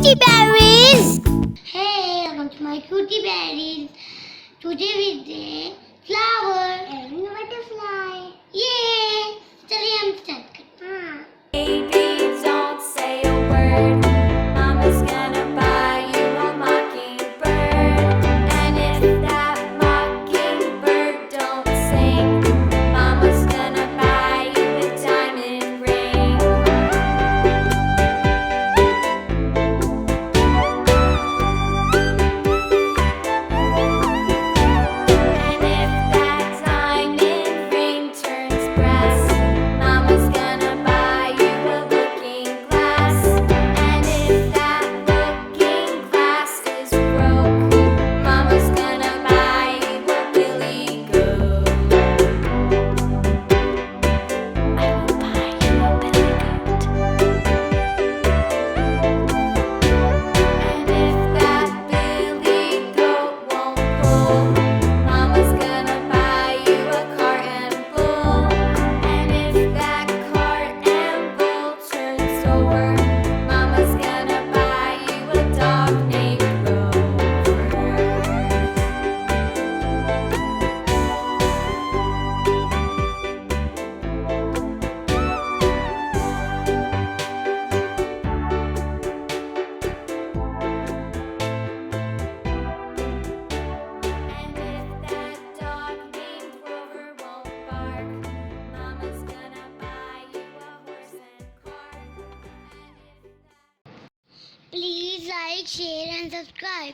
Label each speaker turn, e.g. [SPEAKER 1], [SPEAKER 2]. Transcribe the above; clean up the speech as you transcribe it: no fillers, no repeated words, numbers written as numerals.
[SPEAKER 1] Cutie Berries!
[SPEAKER 2] Hey, welcome to my Cutie Berries. Today we did flower and butterfly. Yay! चलिए हम start करते हैं.
[SPEAKER 3] Baby, don't say a word. Mama's gonna buy you a mockingbird. And if that mockingbird don't sing, Mama's gonna buy you a diamond ring. And if that diamond ring turns brass, Mama's gonna buy you a looking glass. And if that looking glass is broke, Mama's gonna buy you a billy goat. I will buy you a billy goat. And if that billy goat won't pull, Mama's gonna buy you a cart and bull. And if that cart and bull turns over, Mama's gonna buy you a dog named Rover. And if that dog named Rover won't bark, Mama's gonna buy you a horse and cart. And if that
[SPEAKER 2] Please like, share and subscribe.